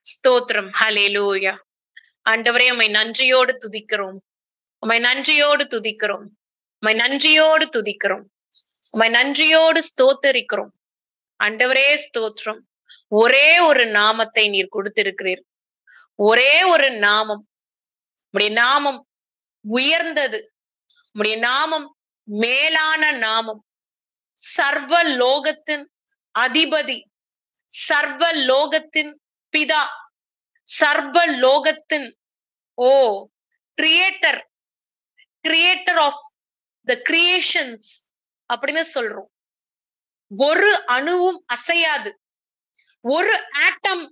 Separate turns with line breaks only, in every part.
ஸ்தோத்திரம். ஹalleluya. ஆண்டவரே உம்மை நன்றியோடு துதிக்கிறோம். உம்மை நன்றியோடு துதிக்கிறோம். உம்மை நன்றியோடு துதிக்கிறோம். உம்மை நன்றியோடு ஸ்தோத்தரிக்கிறோம். ஆண்டவரே ஸ்தோத்திரம். ஒரே ஒரு நாமத்தை நீர் கொடுத்திருக்கிறீர். ஒரே ஒரு நாமம். உம்முடைய நாமம் உயர்ந்தது. உம்முடைய நாமம் மேலான நாமம். சர்வ லோகத்தின் அதிபதி, சர்வ லோகத்தின் பிதா, சர்வ லோகத்தின் O creator, creator of the creations அப்படின்னு சொல்றோம். ஒரு அணுவும் அசையாது, ஒரு ஆட்டம்,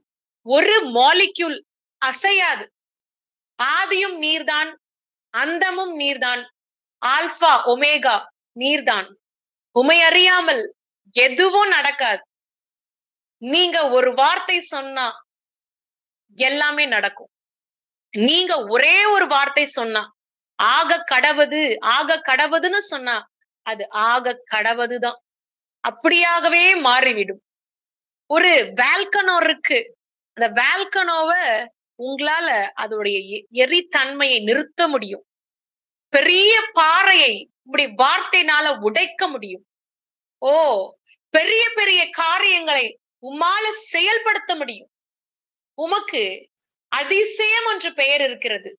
ஒரு மாலிக்யூல் அசையாது. ஆதியும் நீர்தான், அந்தமும் நீர்தான், ஆல்பா ஒமேகா நீர்தான். உமை அறியாமல் எதுவும் நடக்காது. நீங்க ஒரு வார்த்தை சொன்னா எல்லாமே நடக்கும். நீங்க ஒரே ஒரு வார்த்தை சொன்னா ஆக கடவது, ஆக கடவுதுன்னு சொன்னா அது ஆக கடவுதுதான். அப்படியாகவே மாறிவிடும். ஒரு வால்கனோ இருக்கு. அந்த வால்கனோவ உங்களால அதோடைய எரித்தன்மையை நிறுத்த முடியும். பெரிய பாறையை உங்களுடைய வார்த்தையினால உடைக்க முடியும். ஓ, பெரிய பெரிய காரியங்களை உம்மால செயல்படுத்த முடியும். உமக்கு அதிசயம் என்ற பெயர் இருக்கிறது.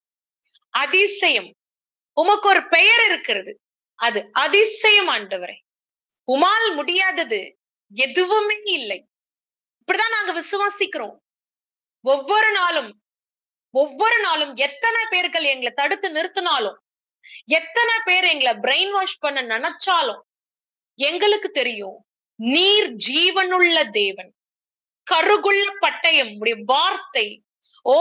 அதிசயம். உமக்கு ஒரு பெயர் இருக்கிறது. அது அதிசயம் ஆண்டவரே. உமால் முடியாதது எதுவுமே இல்லை. இப்படிதான் நாங்க விசுவாசிக்கிறோம். ஒவ்வொரு நாளும் ஒவ்வொரு நாளும் எத்தனை பேர்கள் எங்களை தடுத்து நிறுத்தினாலும், எத்தனை பேர் எங்களை பிரெயின் வாஷ் பண்ண நினைச்சாலும் எங்களுக்கு தெரியும் நீர் ஜீவனுள்ள தேவன். கருகுள்ள பட்டயம் உடைய வார்த்தை. ஓ,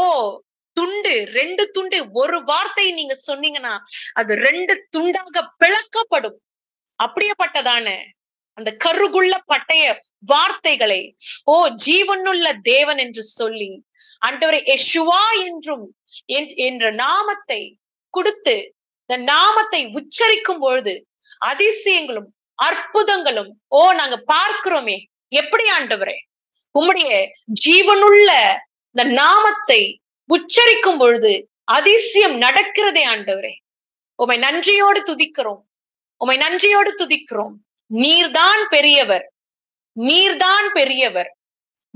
துண்டு, 2 துண்டு. ஒரு வார்த்தை நீங்க சொன்னீங்கன்னா அது 2 துண்டாக பிளக்கப்படும். அப்படியேப்பட்டதான அந்த கருகுள்ள பட்டய வார்த்தைகளை ஓ ஜீவனுள்ள தேவன் என்று சொல்லி ஆண்டவரே யெஷுவா என்றும் என்ற நாமத்தை கொடுத்து இந்த நாமத்தை உச்சரிக்கும் பொழுது அதிசயங்களும் அற்புதங்களும் ஓ நாங்க பார்க்கிறோமே. எப்படி ஆண்டவரே உம்முடைய ஜீவனுள்ள இந்த நாமத்தை உச்சரிக்கும் பொழுது அதிசயம் நடக்கிறதே ஆண்டவரே. உம்மை நன்றியோடு துதிக்கிறோம். உம்மை நன்றியோடு துதிக்கிறோம். நீர்தான் பெரியவர், நீர்தான் பெரியவர்,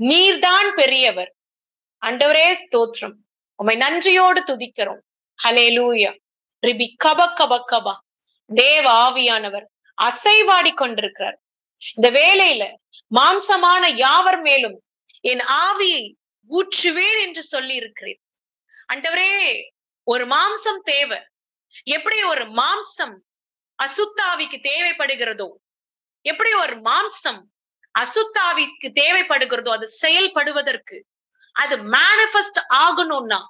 நீர்தான் பெரியவர். ஆண்டவரே ஸ்தோத்திரம். உம்மை நன்றியோடு துதிக்கிறோம். ஹல்லேலூயா. ரிபி கப கப கபா. தேவ ஆவியானவர் அசைவாடி கொண்டிருக்கிறார். இந்த வேளையில மாம்சமான யாவர் மேலும் என் ஆவியை ஊற்றுவேன் என்று சொல்லி இருக்கிறேன். ஆண்டவரே, ஒரு மாம்சம் தேவை. எப்படி ஒரு மாம்சம் அசுத்தாவிக்கு தேவைப்படுகிறதோ, எப்படி ஒரு மாம்சம் அசுத்தாவிக்கு தேவைப்படுகிறதோ, அது செயல்படுவதற்கு, அது மேனிஃபெஸ்ட் ஆகணும்னா,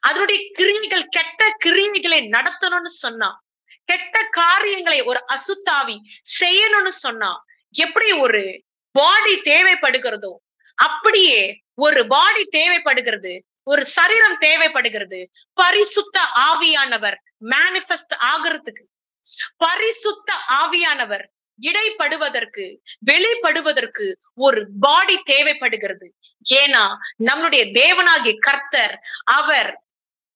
அதனுடைய கிரியைகள், கெட்ட கிரியைகளை நடத்தணும்னு சொன்னா, கெட்ட காரியங்களை ஒரு அசுத்தாவி செய்யணும்னு சொன்னா, எப்படி ஒரு பாடி தேவைப்படுகிறதோ அப்படியே ஒரு பாடி தேவைப்படுகிறது, ஒரு சரீரம் தேவைப்படுகிறது. பரிசுத்த ஆவியானவர் மேனிஃபெஸ்ட் ஆகிறதுக்கு, பரிசுத்த ஆவியானவர் இடைப்படுவதற்கு, வெளிப்படுவதற்கு ஒரு பாடி தேவைப்படுகிறது. ஏன்னா நம்முடைய தேவனாகிய கர்த்தர் அவர்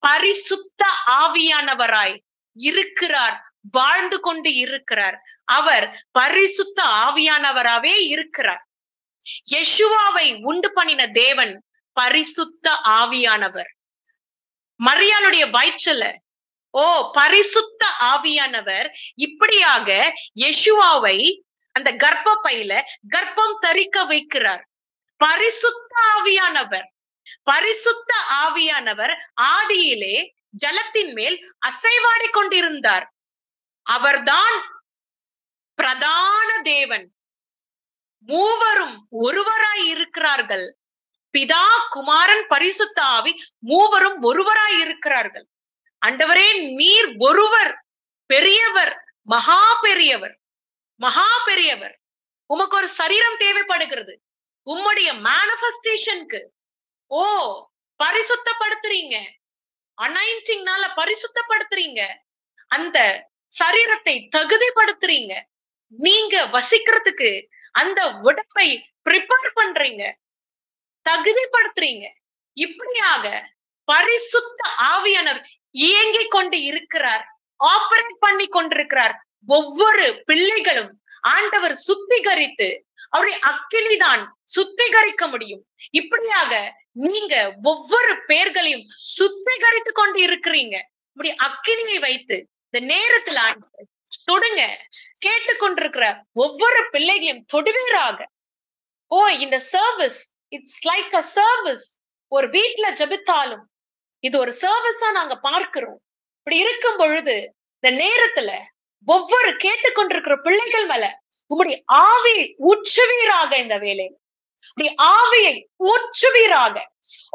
பரிசுத்த ஆவியானவராய் இருக்கிறார், வாழ்ந்து கொண்டு இருக்கிறார். அவர் பரிசுத்த ஆவியானவராவே இருக்கிறார். யெஷுவாவை உண்டு பண்ணின தேவன் பரிசுத்த ஆவியானவர். மரியாளுடைய வயிற்றுல ஓ பரிசுத்த ஆவியானவர் இப்படியாக யெஷுவாவை அந்த கர்ப்பப்பையில கர்ப்பம் தரிக்க வைக்கிறார். பரிசுத்த ஆவியானவர், பரிசுத்த ஆவியானவர் ஆதியிலே ஜலத்தின் மேல் அசைவாடி கொண்டிருந்தார். அவர்தான் பிரதான தேவன். மூவரும் ஒருவராய் இருக்கிறார்கள். பிதா, குமாரன், பரிசுத்த ஆவி மூவரும் ஒருவராய் இருக்கிறார்கள். ஆண்டவரே, நீர் ஒருவர், பெரியவர், மகா பெரியவர், மகா பெரியவர். உமக்கு ஒரு சரீரம் தேவைப்படுகிறது. உம்முடைய மேனிஃபெஸ்டேஷனுக்கு ஓ பரிசுத்தப்படுத்துறீங்க, அனாயிண்டிங்னால பரிசுத்தப்படுத்துறீங்க, அந்த சரீரத்தை தகுதிப்படுத்துறீங்க. நீங்க வசிக்கிறதுக்கு அந்த உடம்பை ப்ரிப்பேர் பண்றீங்க, தகுதிப்படுத்துறீங்க. இப்படியாக பரிசுத்த ஆவியானவர் இயங்கிக் கொண்டு இருக்கிறார், ஆபரேட் பண்ணி கொண்டிருக்கிறார். ஒவ்வொரு பிள்ளைகளும் ஆண்டவர் சுத்திகரித்து அவருடைய அக்கினிதான் சுத்திகரிக்க முடியும். இப்படியாக நீங்க ஒவ்வொரு பேர்களையும் சுத்திகரித்து கொண்டு இருக்கிறீங்க. இப்படி அக்கினியை வைத்து இந்த நேரத்துல ஆண்டவர் தொடுங்க. கேட்டுக்கொண்டிருக்கிற ஒவ்வொரு பிள்ளைகளையும் தொடுவீராக. ஓ, இந்த service it's like a service. ஒரு வீட்டுல ஜெபித்தாலும் இது ஒரு சர்வீஸா நாங்க பார்க்கிறோம். இப்படி இருக்கும் பொழுது இந்த நேரத்துல ஒவ்வொரு கேட்டுக்கொண்டிருக்கிற பிள்ளைகள் மேல உங்களுடைய ஆவியை ஊற்றுவீராக. இந்த வேலையில் உங்களுடைய ஆவியை ஊற்றுவீராக.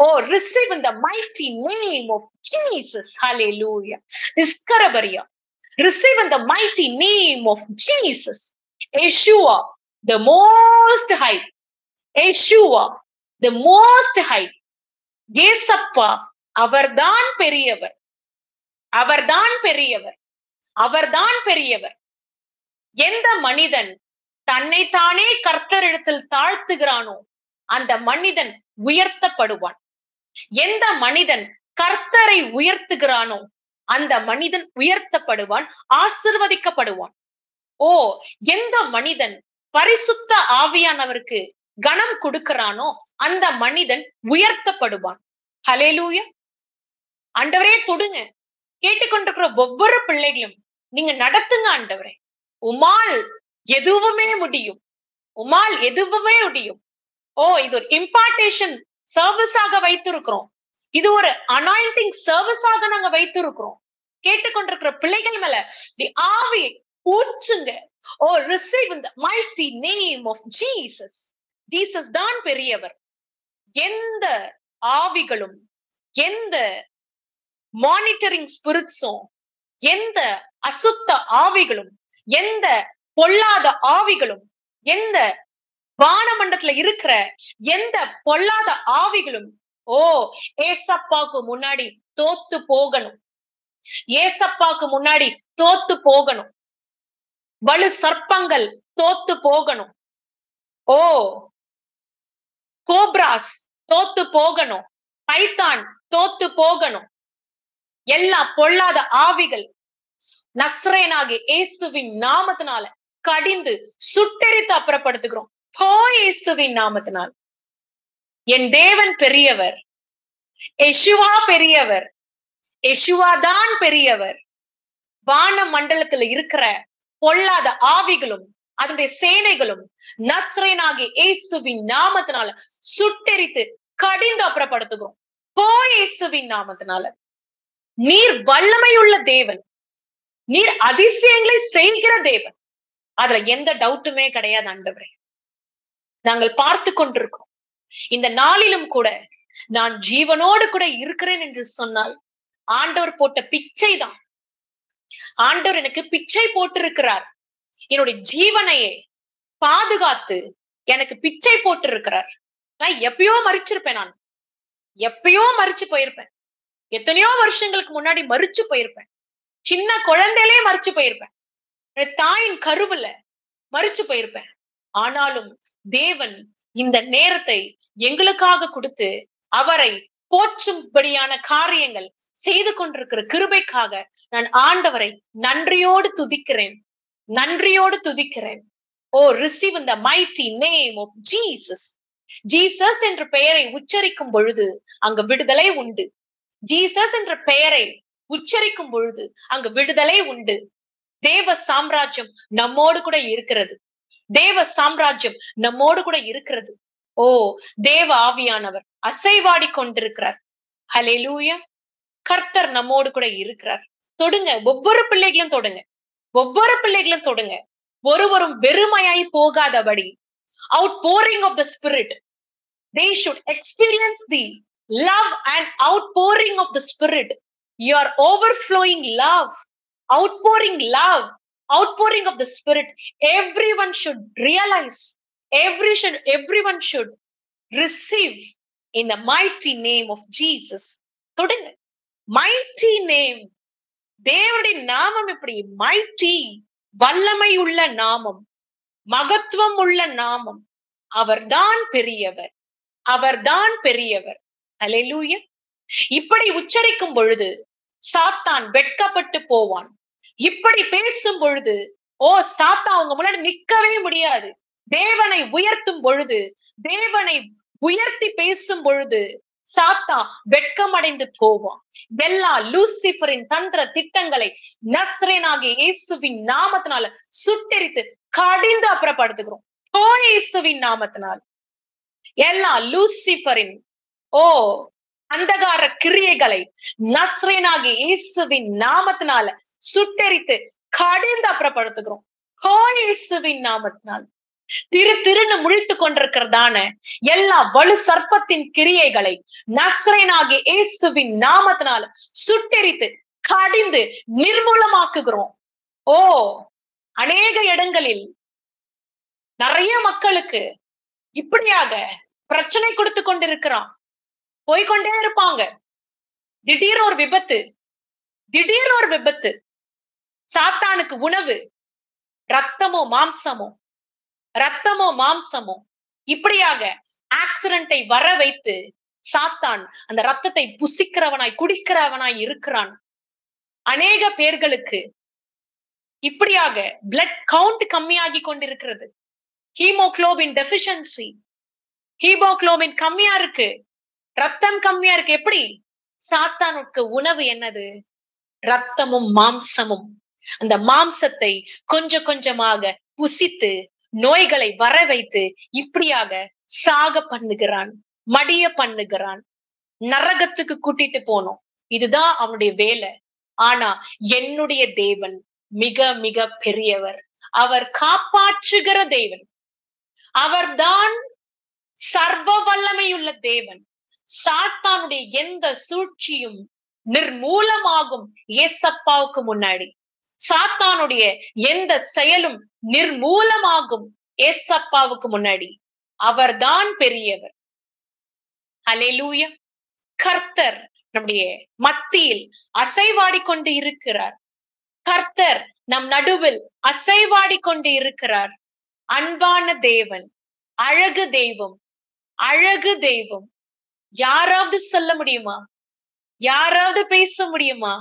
Oh, receive in the mighty name of Jesus. Hallelujah. இஸ்கரபரியா. Receive in the mighty name of Jesus. Yeshua, the most high. Yeshua, the most high. ஏசப்பா அவர்தான் பெரியவர், அவர்தான் பெரியவர், அவர்தான் பெரியவர். எந்த மனிதன் தன்னைத்தானே கர்த்தரிடத்தில் தாழ்த்துகிறானோ அந்த மனிதன் உயர்த்தப்படுவான். எந்த மனிதன் கர்த்தரை உயர்த்துகிறானோ அந்த மனிதன் உயர்த்தப்படுவான், ஆசீர்வதிக்கப்படுவான். ஓ, எந்த மனிதன் பரிசுத்த ஆவியானவருக்கு கனம் கொடுக்கிறானோ அந்த மனிதன் உயர்த்தப்படுவான். ஹல்லேலூயா. ஆண்டவரே தொடுங்க. கேட்டுக்கொண்டிருக்கிற ஒவ்வொரு பிள்ளைகளும் நீங்க நடத்துங்க ஆண்டவரே. உமால் எதுவுமே முடியும், உமால் எதுவுமே முடியும். ஓ, இது ஒரு இம்பார்ட்டேஷன் சர்வீஸாக வைத்திருக்கிறோம். இது ஒரு அனாயிண்டிங் சர்வீஸாக நாங்க வைத்திருக்கிறோம். கேட்டுக்கொண்டிருக்கிற பிள்ளைகள் மேல ஆவி ஊற்றுங்க. Oh, receive in the mighty name of Jesus. Jesus தான் பெரியவர். எந்த ஆவிகளும், எந்த மானிட்டரிங் ஸ்பிரிட்ஸும், எந்த அசுத்த ஆவிகளும், எந்த பொல்லாத ஆவிகளும், எந்த வானமண்டலத்துல இருக்கிற எந்த பொல்லாத ஆவிகளும் ஓ, ஏசப்பாக்கு முன்னாடி தோத்து போகணும். ஏசப்பாக்கு முன்னாடி தோத்து போகணும். வலு சர்ப்பங்கள் தோத்து போகணும். ஓ, கோப்ராஸ் தோத்து போகணும். பைத்தான் தோத்து போகணும். எல்லா பொல்லாத ஆவிகள் நஸ்ரேனாகிய இயேசுவின் நாமத்தினால கடிந்து சுட்டெரித்து அப்புறப்படுத்துகிறோம். போ, இயேசுவின் நாமத்தினால். என் தேவன் பெரியவர். யெஷுவா பெரியவர். யெஷுவா தான் பெரியவர். வான மண்டலத்துல இருக்கிற பொல்லாத ஆவிகளும் அதனுடைய சேனைகளும் நஸ்ரேனாகிய இயேசுவின் நாமத்தினால சுட்டெரித்து கடிந்து அப்புறப்படுத்துகிறோம். போ, இயேசுவின் நாமத்தினால. நீர் வல்லமையுள்ள தேவன், நீர் அதிசயங்களை செய்கிற தேவன். அதுல எந்த டவுட்டுமே கிடையாது ஆண்டவரே. நாங்கள் பார்த்து கொண்டிருக்கிறோம். இந்த நாளிலும் கூட நான் ஜீவனோடு கூட இருக்கிறேன் என்று சொன்னால் ஆண்டவர் போட்ட பிச்சை தான். ஆண்டவர் எனக்கு பிச்சை போட்டிருக்கிறார். என்னுடைய ஜீவனையே பாதுகாத்து எனக்கு பிச்சை போட்டு இருக்கிறார். நான் எப்பயோ மறிச்சிருப்பேன். நான் எப்பயோ மறிச்சு போயிருப்பேன். எத்தனையோ வருஷங்களுக்கு முன்னாடி மறிச்சு போயிருப்பேன். சின்ன குழந்தையிலே மறிச்சு போயிருப்பேன். தாயின் கருவுல மறிச்சு போயிருப்பேன். ஆனாலும் தேவன் இந்த நேரத்தை எங்களுக்காக கொடுத்து அவரை போற்றும்படியான காரியங்கள் செய்து கொண்டிருக்கிற கிருபைக்காக நான் ஆண்டவரை நன்றியோடு துதிக்கிறேன், நன்றியோடு துதிக்கிறேன். Oh, receive in the mighty name of Jesus. Jesus என்ற பெயரை உச்சரிக்கும் பொழுது அங்கு விடுதலை உண்டு. ஜீசஸ் என்ற பெயரை உச்சரிக்கும் பொழுது அங்கு விடுதலை உண்டு. தேவ சாம்ராஜ்யம் நம்மோடு கூட இருக்கிறது. தேவ சாம்ராஜ்யம் நம்மோடு கூட இருக்கிறது. ஓ, தேவ ஆவியானவர் அசைவாடி கொண்டிருக்கிறார். ஹல்லேலூயா. கர்த்தர் நம்மோடு கூட இருக்கிறார். தொடுங்க, ஒவ்வொரு பிள்ளைகளும் தொடுங்க, ஒவ்வொரு பிள்ளைகளும் தொடுங்க. ஒருவரும் வெறுமையாய் போகாதபடி outpouring of the spirit, they should experience the love and outpouring of the spirit. Your overflowing love, outpouring love, outpouring of the spirit. Everyone should realize, everyone should receive in the mighty name of Jesus. தொடுங்க. mighty name. தேவனுடைய நாமம் எப்படி mighty, வல்லமை உள்ள நாமம், மகத்துவம் உள்ள நாமம். அவர்தான் பெரியவர், அவர்தான் பெரியவர். அல்லேலூயா. இப்படி உச்சரிக்கும் பொழுது சாத்தான் வெட்கப்பட்டு போவான். இப்படி பேசும் பொழுது சாத்தான் உங்க முன்னாடி நிக்கவே முடியாது. தேவனை உயர்த்தும் பொழுது, தேவனை உயர்த்தி பேசும் பொழுது சாத்தான் வெட்கமடைந்து போவான். எல்லா லூசிபரின் தந்திர திட்டங்களை நஸ்ரேனாகிய இயேசுவின் நாமத்தினால சுட்டெரித்து கடிந்து அப்புறப்படுத்துகிறோம். இயேசுவின் நாமத்தினால் எல்லா லூசிபரின் அந்தகார கிரியைகளை நஸ்ரேனாகிய இயேசுவின் நாமத்தினால சுட்டெரித்து கடிந்து அப்புறப்படுத்துகிறோம். இயேசுவின் நாமத்தினால் திருன்னு முழித்துக் கொண்டிருக்கிறதான எல்லா வலு சர்ப்பத்தின் கிரியைகளை நஸ்ரேனாகிய இயேசுவின் நாமத்தினால சுட்டெரித்து கடிந்து நிர்மூலமாக்குகிறோம். அநேக இடங்களில் நிறைய மக்களுக்கு இப்படியாக பிரச்சனை கொடுத்து கொண்டிருக்கிறான். போய்கொண்டே இருப்பாங்க. திடீர் ஒரு விபத்து. சாத்தானுக்கு உணவு ரத்தமோ மாம்சமோ இப்படியாக ஆக்சிடென்ட்டை வர வைத்து சாத்தான் அந்த ரத்தத்தை புசிக்கிறவனாய் குடிக்கிறவனாய் இருக்கிறான். அநேக பேர்களுக்கு இப்படியாக பிளட் கவுண்ட் கம்மியாகி கொண்டிருக்கிறது. ஹீமோகுளோபின் டெபிஷியன்சி, ஹீமோகுளோபின் கம்மியா இருக்கு, ரத்தம் கம்மியா இருக்கு. எப்படி? சாத்தானுக்கு உணவு என்னது? ரத்தமும் மாம்சமும். அந்த மாம்சத்தை கொஞ்சம் கொஞ்சமாக புசித்து நோய்களை வர வைத்து இப்படியாக சாக பண்ணுகிறான், மடிய பண்ணுகிறான், நரகத்துக்கு கூட்டிட்டு போனோம். இதுதான் அவனுடைய வேலை. ஆனா என்னுடைய தேவன் மிக மிக பெரியவர். அவர் காப்பாற்றுகிற தேவன். அவர்தான் சர்வ வல்லமையுள்ள தேவன். சாத்தானுடைய எந்த சூழ்ச்சியும் நிர்மூலமாகும். ஏசப்பாவுக்கு முன்னாடி சாத்தானுடைய எந்த செயலும் நிர்மூலமாகும். ஏசப்பாவுக்கு முன்னாடி அவர்தான் பெரியவர். அல்லேலூயா. கர்த்தர் நம்முடைய மத்தியில் அசைவாடி கொண்டு இருக்கிறார். கர்த்தர் நம் நடுவில் அசைவாடி கொண்டு இருக்கிறார். அன்பான தேவன், அழகு தெய்வம். யாராவது சொல்ல முடியுமா? யாராவது பேச முடியுமா?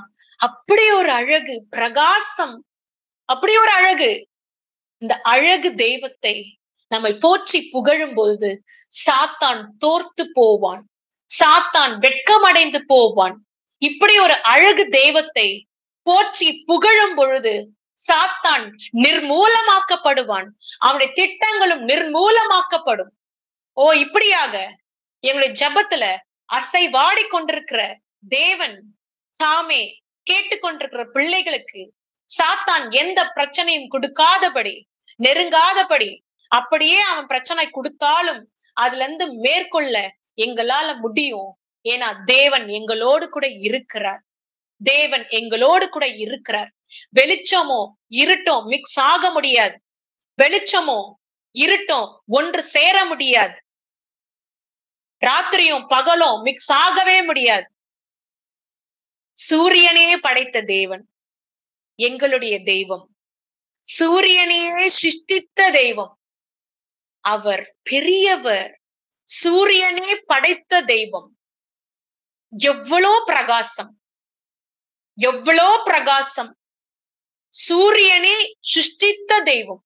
அப்படி ஒரு அழகு, பிரகாசம், அப்படி ஒரு அழகு. இந்த அழகு தெய்வத்தை நம்மை போற்றி புகழும் பொழுது சாத்தான் தோர்த்து போவான், சாத்தான் வெட்கமடைந்து போவான். இப்படி ஒரு அழகு தெய்வத்தை போற்றி புகழும் பொழுது சாத்தான் நிர்மூலமாக்கப்படுவான். அவனுடைய திட்டங்களும் நிர்மூலமாக்கப்படும். இப்படியாக எங்களுடைய ஜபத்துல அசைவாடி கொண்டிருக்கிற தேவன் தாமே கேட்டுக்கொண்டிருக்கிற பிள்ளைகளுக்கு சாத்தான் எந்த பிரச்சனையும் கொடுக்காதபடி, நெருங்காதபடி, அப்படியே அவன் பிரச்சனை கொடுத்தாலும் அதுல இருந்து மேற்கொள்ள எங்களால முடியும். ஏன்னா தேவன் எங்களோடு கூட இருக்கிறார். தேவன் எங்களோடு கூட இருக்கிறார். வெளிச்சமோ இருட்டோ மிக்ஸ் ஆக முடியாது. வெளிச்சமோ இருட்டோ ஒன்று சேர முடியாது. ராத்திரியும் பகலும் மிக்ஸ் ஆகவே முடியாது. சூரியனே படைத்த தேவன் எங்களுடைய தெய்வம். சூரியனையே சிருஷ்டித்த தெய்வம். அவர் பெரியவர். சூரியனே படைத்த தெய்வம். எவ்வளோ பிரகாசம், எவ்வளோ பிரகாசம். சூரியனே சிருஷ்டித்த தெய்வம்.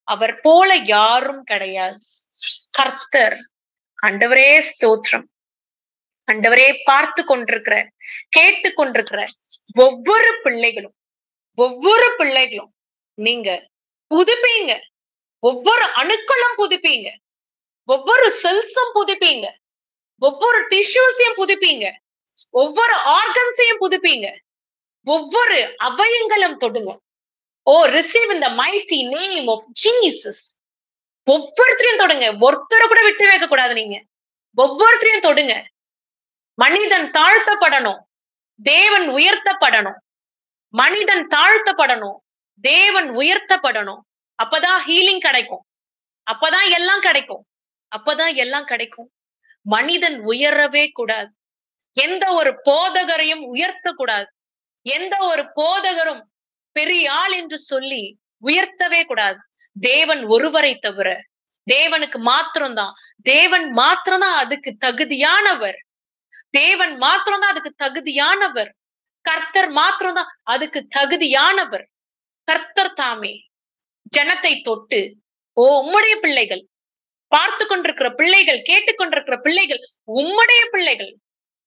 அவர் போல யாரும் கிடையாது. கர்த்தர். ஆண்டவரே ஸ்தோத்திரம். ஆண்டவரே பார்த்து கொண்டிருக்கிற, கேட்டு கொண்டிருக்கிற ஒவ்வொரு பிள்ளைகளும் நீங்க புதுப்பீங்க. ஒவ்வொரு அணுக்களும் புதுப்பீங்க. ஒவ்வொரு செல்ஸும் புதுப்பீங்க. ஒவ்வொரு டிஷ்யூஸையும் புதுப்பீங்க. ஒவ்வொரு ஆர்கன்ஸையும் புதுப்பீங்க. ஒவ்வொரு அவயங்களும் தொடுங்க. Receive in the mighty name of Jesus. ஒவ்வொருத்தரையும் தொடுங்க. ஒருத்தரை கூட விட்டு வைக்க கூடாது. நீங்க ஒவ்வொருத்தரையும் தொடுங்க. மனிதன் தாழ்த்தப்படணும், தேவன் உயர்த்தப்படணும். மனிதன் தாழ்த்தப்படணும், தேவன் உயர்த்தப்படணும். அப்பதான் ஹீலிங் கிடைக்கும். அப்பதான் எல்லாம் கிடைக்கும். மனிதன் உயரவே கூடாது. எந்த ஒரு போதகரையும் உயர்த்த கூடாது. எந்த ஒரு போதகரும் பெரிய ஆள் என்று சொல்லி உயர்த்தவே கூடாது. தேவன் ஒருவரை தவிர, தேவன் மாத்திரம்தான் அதுக்கு தகுதியானவர். தேவன் மாத்திரம்தான் அதுக்கு தகுதியானவர். கர்த்தர் மாத்திரம்தான் அதுக்கு தகுதியானவர். கர்த்தர் தாமே ஜனத்தை தொட்டு, ஓ உம்முடைய பிள்ளைகள், பார்த்து கொண்டிருக்கிற பிள்ளைகள், கேட்டுக்கொண்டிருக்கிற பிள்ளைகள், உம்முடைய பிள்ளைகள்,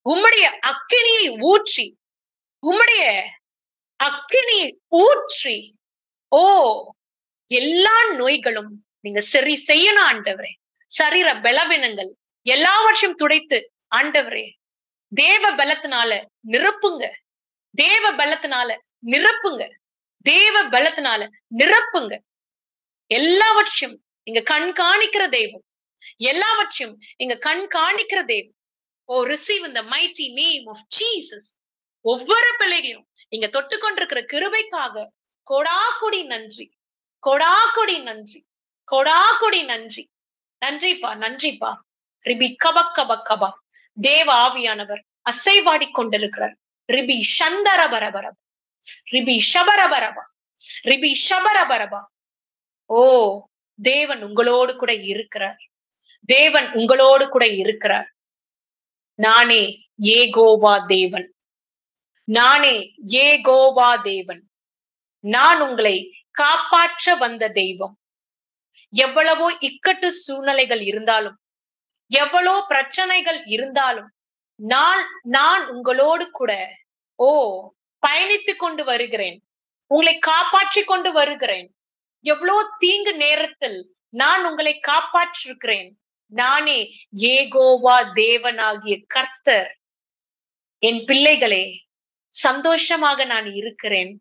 உம்முடைய அக்கினியை ஊற்றி, உம்முடைய அக்கினியை ஊற்றி, ஓ எல்லா நோய்களும் நீங்க சரி செய்யணும் ஆண்டவரே. சரீர பலவீனங்கள் எல்லாவற்றையும் துடைத்து ஆண்டவரே தேவ பலத்தினால நிரப்புங்க. தேவ பலத்தினால நிரப்புங்க. தேவ பலத்தினால நிரப்புங்க. எல்லாவற்றையும் நீங்க கண்காணிக்கிற தெய்வம். எல்லாவற்றையும் நீங்க கண்காணிக்கிற தெய்வம். Oh receive in the mighty name of Jesus. ஒவ்வொரு பிள்ளைகளையும் நீங்க தொட்டுக்கொண்டிருக்கிற கிருபைக்காக கொடாகொடி நன்றி, கொடாகொடி நன்றி, கொடாகொடி நன்றி. நன்றிப்பா, நன்றிப்பா. ரிபி கபக் கபக் கபா. தேவ ஆவியானவர் அசைவாடி கொண்டிருக்கிறார். ரிபி சந்தரபரபரபா, ரிபி ஷபரபரபா, ரிபி ஷபரபரபா. ஓ தேவன் உங்களோடு கூட இருக்கிறார். தேவன் உங்களோடு கூட இருக்கிறார். நானே யெகோவா தேவன். நானே யெகோவா தேவன். நான் உங்களை காப்பாற்ற வந்த தெய்வம். எவ்வளவோ இக்கட்டு சூழ்நிலைகள் இருந்தாலும், எவ்வளோ பிரச்சனைகள் இருந்தாலும், நான் உங்களோடு கூட ஓ பயணித்து கொண்டு வருகிறேன். உங்களை காப்பாற்றி கொண்டு வருகிறேன். எவ்வளோ தீங்கு நேரத்தில் நான் உங்களை காப்பாற்றிருக்கிறேன். நானே யெகோவா தேவனாகிய கர்த்தர். என் பிள்ளைகளே, சந்தோஷமாக நான் இருக்கிறேன்.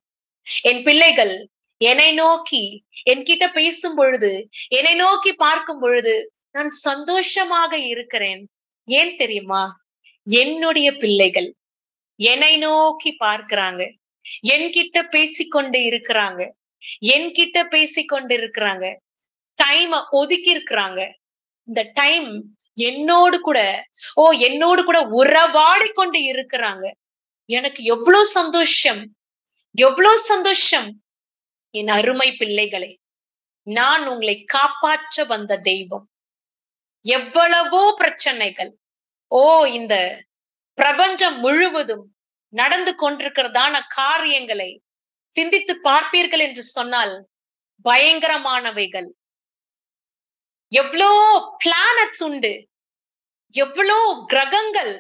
என் பிள்ளைகள் என்னை நோக்கி என்கிட்ட பேசும் பொழுது, என்னை நோக்கி பார்க்கும் பொழுது நான் சந்தோஷமாக இருக்கிறேன். ஏன் தெரியுமா? என்னுடைய பிள்ளைகள் என்னை நோக்கி பார்க்கிறாங்க, என்கிட்ட பேசிக்கொண்டு இருக்கிறாங்க, என்கிட்ட பேசிக்கொண்டு இருக்கிறாங்க. டைம் ஒதுக்கி இருக்கிறாங்க. இந்த டைம் என்னோடு கூட என்னோடு கூட உறவாடி கொண்டு இருக்கிறாங்க. எனக்கு எவ்வளவு சந்தோஷம், எவ்வளவு சந்தோஷம். என் அருமை பிள்ளைகளே, நான் உங்களை காப்பாற்ற வந்த தெய்வம். எவ்வளவோ பிரச்சனைகள் இந்த பிரபஞ்சம் முழுவதும் நடந்து கொண்டிருக்கிறதான காரியங்களை சிந்தித்து பார்ப்பீர்கள் என்று சொன்னால் பயங்கரமானவைகள். எவ்வளோ பிளானட்ஸ் உண்டு, எவ்வளோ கிரகங்கள்.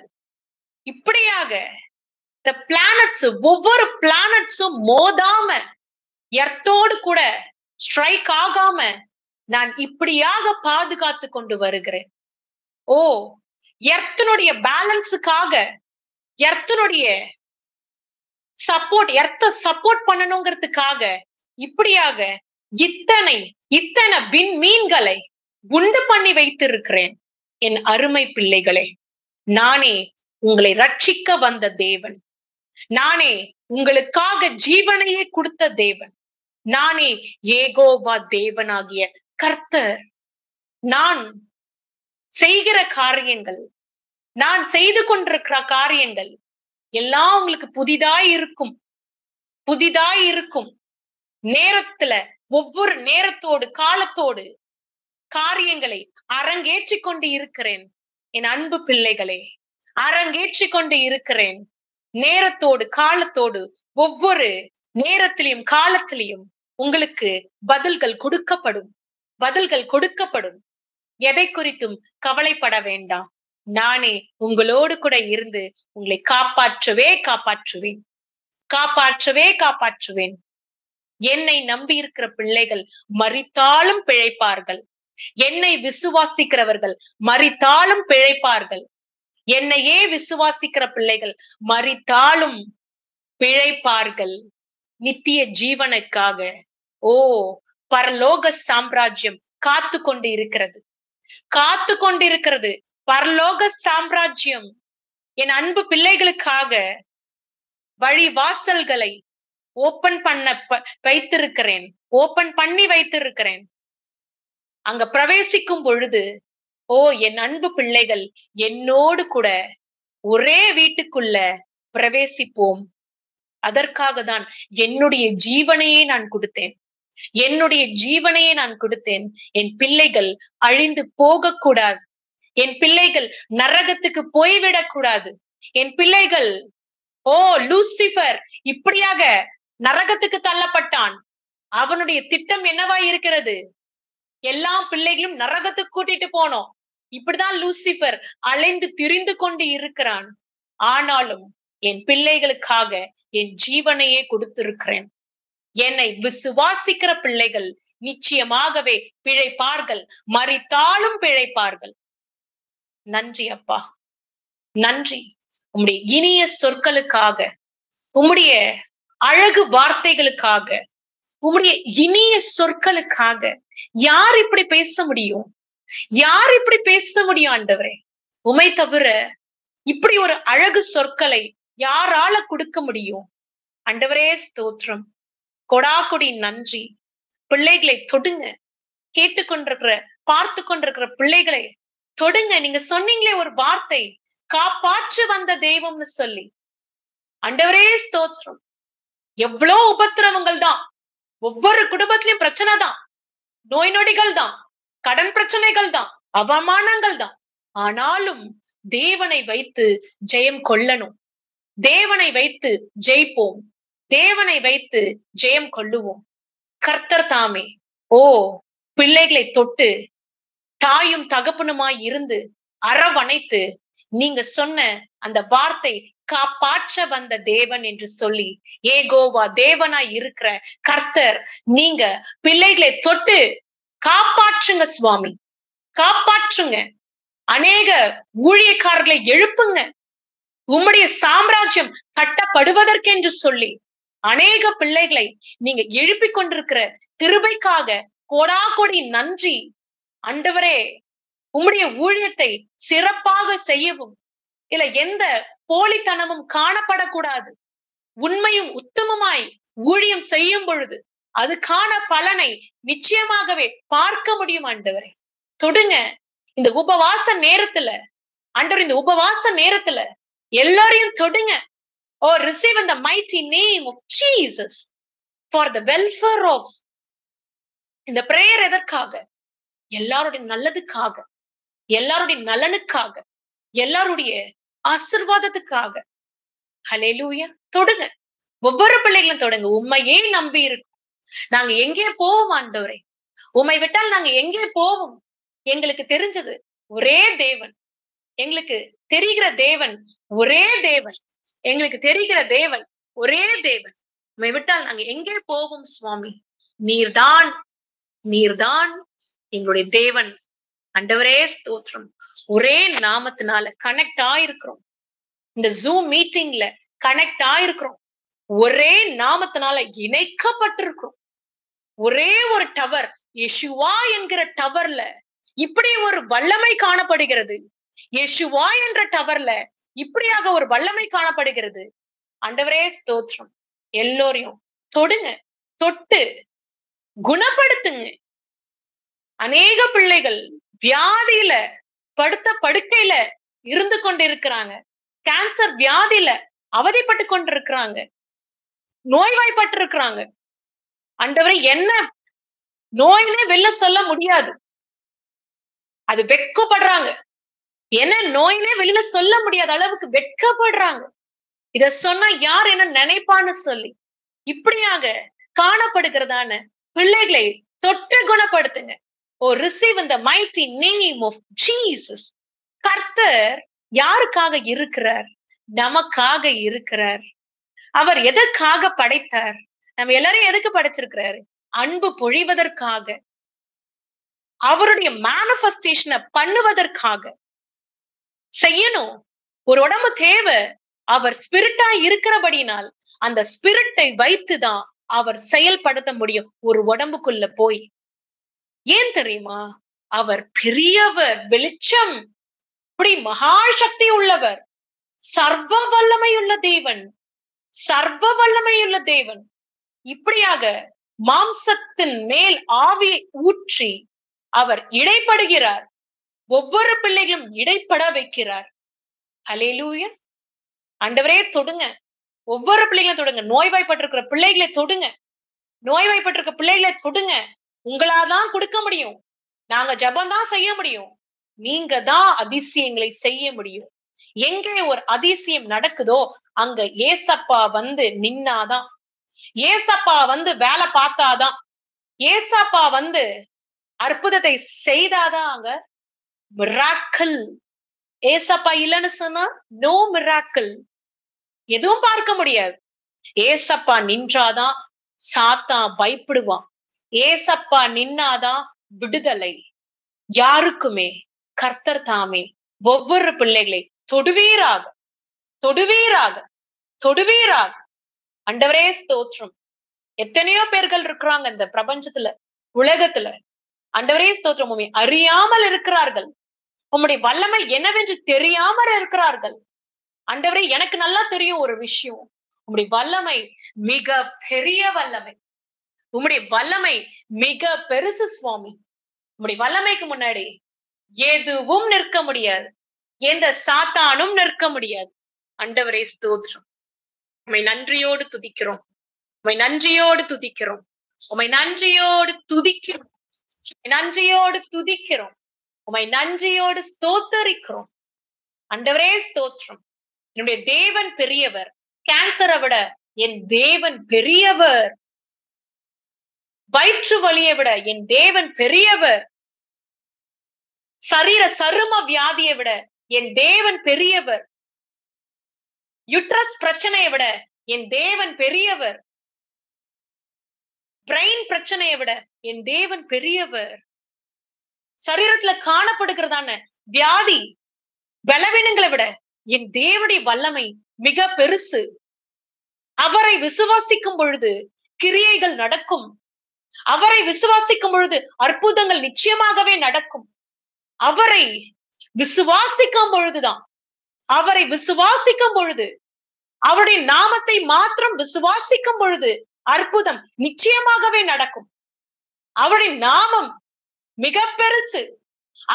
இப்படியாக இந்த பிளானட்ஸ், ஒவ்வொரு பிளானட்ஸும் மோதாம, எர்த்தோடு கூட ஸ்ட்ரைக் ஆகாம நான் இப்படியாக பாதுகாத்து கொண்டு வருகிறேன். எர்த்தனுடைய பேலன்ஸுக்காக, எர்த்தனுடைய எர்த்த சப்போர்ட் பண்ணணுங்கிறதுக்காக இப்படியாக இத்தனை விண்மீன்களை குண்டு பண்ணி வைத்திருக்கிறேன். என் அருமை பிள்ளைகளே, நானே உங்களை ரட்சிக்க வந்த தேவன். நானே உங்களுக்காக ஜீவனையே கொடுத்த தேவன். நானே யெகோவா தேவனாகிய கர்த்தர். நான் செய்கிற காரியங்கள், நான் செய்து கொண்டிருக்கிற காரியங்கள் எல்லாம் உங்களுக்கு புதிதாய் இருக்கும், புதிதாய் இருக்கும். நேரத்துல, ஒவ்வொரு நேரத்தோடு காலத்தோடு காரியங்களை அரங்கேற்றி கொண்டு இருக்கிறேன். என் அன்பு பிள்ளைகளே, அரங்கேற்றி கொண்டு இருக்கிறேன். நேரத்தோடு காலத்தோடு ஒவ்வொரு நேரத்திலையும் காலத்திலையும் உங்களுக்கு பதில்கள் கொடுக்கப்படும், பதில்கள் கொடுக்கப்படும். எதை குறித்தும் கவலைப்பட வேண்டாம். நானே உங்களோடு கூட இருந்து உங்களை காப்பாற்றவே காப்பாற்றுவேன், காப்பாற்றவே காப்பாற்றுவேன். என்னை நம்பி இருக்கிற பிள்ளைகள் மரித்தாலும் பிழைப்பார்கள். என்னை விசுவாசிக்கிறவர்கள் மரித்தாலும் பிழைப்பார்கள். என்னையே விசுவாசிக்கிற பிள்ளைகள் மரித்தாலும் பிழைப்பார்கள். நித்திய ஜீவனுக்காக பரலோக சாம்ராஜ்யம் காத்து கொண்டு இருக்கிறது, காத்து கொண்டிருக்கிறது. பரலோக சாம்ராஜ்யம் என் அன்பு பிள்ளைகளுக்காக வழி வாசல்களை ஓபன் பண்ண வைத்திருக்கிறேன், ஓபன் பண்ணி வைத்திருக்கிறேன். அங்க பிரவேசிக்கும் பொழுது என் அன்பு பிள்ளைகள் என்னோடு கூட ஒரே வீட்டுக்குள்ள பிரவேசிப்போம். அதற்காக தான் என்னுடைய ஜீவனையே நான் கொடுத்தேன், என்னுடைய ஜீவனையே நான் கொடுத்தேன். என் பிள்ளைகள் அழிந்து போகக்கூடாது, என் பிள்ளைகள் நரகத்துக்கு போய்விடக் கூடாது. என் பிள்ளைகள், ஓ லூசிபர் இப்படியாக நரகத்துக்கு தள்ளப்பட்டான். அவனுடைய திட்டம் என்னவா இருக்கிறது? எல்லா பிள்ளைகளும் நரகத்துக்கு கூட்டிட்டு போனோம். இப்படிதான் லூசிபர் அலைந்து திரிந்து கொண்டு இருக்கிறான். ஆனாலும் என் பிள்ளைகளுக்காக என் ஜீவனையே கொடுத்திருக்கிறேன். என்னை விசுவாசிக்கிற பிள்ளைகள் நிச்சயமாகவே பிழைப்பார்கள், மரித்தாலும் பிழைப்பார்கள். நன்றி அப்பா, நன்றி உம்முடைய இனிய சொற்களுக்காக, உம்முடைய அழகு வார்த்தைகளுக்காக, உம்முடைய இனிய சொற்களுக்காக. யார் இப்படி பேச முடியும்? யார் இப்படி பேச முடியும் ஆண்டவரே? உமை தவிர இப்படி ஒரு அழகு சொற்களை யாரால கொடுக்க முடியும்? ஆண்டவரே ஸ்தோத்திரம், கொடாகொடி நன்றி. பிள்ளைகளை தொடுங்க, கேட்டுக்கொண்டிருக்கிற பார்த்து கொண்டிருக்கிற பிள்ளைகளை தொடுங்க. நீங்க சொன்னீங்களே ஒரு வார்த்தை, காப்பாற்று வந்த தெய்வம்னு சொல்லி. ஆண்டவரே ஸ்தோத்திரம். எவ்வளவு உபத்திரவங்கள் தான், ஒவ்வொரு குடும்பத்திலயும் பிரச்சனை தான், நோய் நொடிகள் தான், கடன் பிரச்சனைகள் தான், அவமானங்கள் தான். ஆனாலும் தேவனை வைத்து ஜெயம் கொள்ளணும். தேவனை வைத்து ஜெயிப்போம். தேவனை வைத்து ஜெயம் கொள்ளுவோம். கர்த்தர் தாமே ஓ பிள்ளைகளை தொட்டு தாயும் தகப்பனுமாய் இருந்து அரவணைத்து நீங்க சொன்ன அந்த வார்த்தை, காப்பாற்ற வந்த தேவன் என்று சொல்லி, ஏகோவா தேவனாய் இருக்கிற கர்த்தர், நீங்க பிள்ளைகளை தொட்டு காப்பாற்றுங்க சுவாமி, காப்பாற்றுங்க. அநேக ஊழியக்காரர்களை எழுப்புங்க. உம்முடைய சாம்ராஜ்யம் கட்டப்படுவதற்கென்று சொல்லி அநேக பிள்ளைகளை நீங்க எழுப்பிக் கொண்டிருக்கிற கிருபைக்காக கோடாகோடி நன்றி ஆண்டவரே. உம்முடைய ஊழியத்தை சிறப்பாக செய்யவும், இல்ல எந்த போலித்தனமும் காணப்படக்கூடாது. உண்மையும் உத்தமமாய் ஊழியம் செய்யும் பொழுது அதுக்கான பலனை நிச்சயமாகவே பார்க்க முடியும். ஆண்டவரே தொடுங்க. இந்த உபவாச நேரத்துல ஆண்டவர், இந்த உபவாச நேரத்துல எல்லாரையும் தொடுங்க. Oh, receive in the mighty name of Jesus for the welfare of. இந்த பிரேயர் எதற்காக? எல்லாருடைய நல்லதுக்காக, எல்லாருடைய நலனுக்காக, எல்லாருடைய ஆசீர்வாதத்துக்காக. ஹல்லேலூயா. தொடுங்க, ஒவ்வொரு பிள்ளைகளும் தொடுங்க. உம்மையே நம்பி இருக்கும். நாங்க எங்கே போவோம் ஆண்டவரே? உம்மை விட்டால் நாங்க எங்கே போவோம்? எங்களுக்கு தெரிஞ்சது ஒரே தேவன், எங்களுக்கு தெரிகிற தேவன் ஒரே தேவன், எங்களுக்கு தெரிகிற தேவன் ஒரே தேவன். உம்மை விட்டால் நாங்க எங்கே போவோம் சுவாமி? நீர்தான், நீர்தான் எங்களுடைய தேவன். ஆண்டவரே ஸ்தோத்திரம். ஒரே நாமத்தினால கனெக்ட் ஆயிருக்கிறோம். இந்த ஜூம் மீட்டிங்ல கனெக்ட் ஆயிருக்கிறோம். ஒரே நாமத்தினால இணைக்கப்பட்டிருக்கிறோம். ஒரே ஒரு டவர், யெஷுவா என்கிற டவர்ல இப்படி ஒரு வல்லமை காணப்படுகிறது. யெஷுவா என்ற டவர்ல இப்படியாக ஒரு வல்லமை காணப்படுகிறது. ஆண்டவரே ஸ்தோத்திரம். எல்லோரையும் தொடுங்க, தொட்டு குணப்படுத்துங்க. அநேக பிள்ளைகள் வியாதியில படுத்த படுக்கையில இருந்து கொண்டிருக்கிறாங்க. கேன்சர் வியாதியில அவதிப்பட்டு கொண்டிருக்கிறாங்க, நோய்வாய்ப்பட்டு இருக்கிறாங்க. ஆண்டவரே, என்ன நோயினே வெளில சொல்ல முடியாது, அது வெட்கப்படுறாங்க. என்ன நோயினே வெளியில சொல்ல முடியாத அளவுக்கு வெட்கப்படுறாங்க. இத சொன்னா யார் என்ன நினைப்பான்னு சொல்லி இப்படியாக காணப்படுகிறதான பிள்ளைகளை தொட்டு குணப்படுத்துங்க. ஓ, receive in the mighty name of Jesus. கர்த்தர் யாருக்காக இருக்கிறார்? நமக்காக இருக்கிறார். அவர் எதற்காக படைத்தார்? நம்ம எல்லாரையும் எதுக்கு படைச்சிருக்கிறாரு? அன்பு பொழிவதற்காக, அவருடைய மேனிஃபெஸ்டேஷனை பண்ணுவதற்காக செய்யணும். ஒரு உடம்பு தேவை. அவர் ஸ்பிரிட்டா இருக்கிறபடினால் அந்த ஸ்பிரிட்டை வைத்துதான் அவர் செயல்படுத்த முடியும் ஒரு உடம்புக்குள்ள போய். ஏன் தெரியுமா? அவர் பெரியவர், வெளிச்சம், இப்படி மகா சக்தி உள்ளவர், சர்வ வல்லமையுள்ள தேவன், சர்வ வல்லமையுள்ள தேவன். இப்படியாக மாம்சத்தின் மேல் ஆவியை ஊற்றி அவர் இடைப்படுகிறார். ஒவ்வொரு பிள்ளைகளும் இடைப்பட வைக்கிறார். ஹல்லேலூயா. ஆண்டவரே தொடுங்க, ஒவ்வொரு பிள்ளைகளும் தொடுங்க. நோய்வாய்ப்பட்டிருக்கிற பிள்ளைகளை தொடுங்க, நோய்வாய்ப்பட்டிருக்க பிள்ளைகளை தொடுங்க. உங்களாதான் கொடுக்க முடியும். நாங்க ஜெபம் தான் செய்ய முடியும். நீங்க தான் அதிசயங்களை செய்ய முடியும். எங்கே ஒரு அதிசயம் நடக்குதோ அங்க ஏசப்பா வந்து நின்னாதான், ஏசப்பா வந்து வேலை பார்த்தாதான், ஏசப்பா வந்து அற்புதத்தை செய்தாதான் அங்க மிராக்கிள். ஏசப்பா இல்லைன்னு சொன்னா நோ மிராக்கிள், எதுவும் பார்க்க முடியாது. ஏசப்பா நின்றாதான் சாத்தான் பயப்படுவான். ஏசப்பா நின்னாதான் விடுதலை. யாருக்குமே கர்த்தர் தாமே ஒவ்வொரு பிள்ளைகளை தொடுவீராக, தொடுவீராக, தொடுவீராக. ஆண்டவரே ஸ்தோத்திரம். எத்தனையோ பேர்கள் இருக்கிறாங்க இந்த பிரபஞ்சத்துல, உலகத்துல. ஆண்டவரே ஸ்தோத்திரம். உம்மை அறியாமல் இருக்கிறார்கள், உம்முடைய வல்லமை என்னவென்று தெரியாமல் இருக்கிறார்கள். ஆண்டவரே, எனக்கு நல்லா தெரியும் ஒரு விஷயம், உம்முடைய வல்லமை மிக பெரிய வல்லமை, உம்முடைய வல்லமை மிக பெருசு சுவாமி. உம்முடைய வல்லமைக்கு முன்னாடி எதுவும் நிற்க முடியாது, எந்த சாத்தானும் நிற்க முடியாது. ஆண்டவரே ஸ்தோத்திரம். உம்மை நன்றியோடு துதிக்கிறோம், உம்மை நன்றியோடு துதிக்கிறோம், உம்மை நன்றியோடு துதிக்கிறோம், நன்றியோடு துதிக்கிறோம், உம்மை நன்றியோடு ஸ்தோத்தரிக்கிறோம். ஆண்டவரே ஸ்தோத்திரம். என்னுடைய தேவன் பெரியவர். கேன்சரை விட என் தேவன் பெரியவர். வயிற்று வலியை விட என் தேவன் பெரியவர். சரும வியாதியை விட என் தேவன் பெரியவர். யுட்ரஸ் பிரச்சனையை விட என் தேவன் பெரியவர். பிரெயின் பிரச்சனையை விட என் தேவன் பெரியவர். சரீரத்துல காணப்படுகிறதான வியாதி பலவீனங்களை விட என் தேவனுடைய வல்லமை மிக பெருசு. அவரை விசுவாசிக்கும் பொழுது கிரியைகள் நடக்கும். அவரை விசுவாசிக்கும் பொழுது அற்புதங்கள் நிச்சயமாகவே நடக்கும். அவரை விசுவாசிக்கும் பொழுதுதான், அவரை விசுவாசிக்கும் பொழுது, அவருடைய நாமத்தை மாத்திரம் விசுவாசிக்கும் பொழுது அற்புதம் நிச்சயமாகவே நடக்கும். அவருடைய நாமம் மிக பெருசு.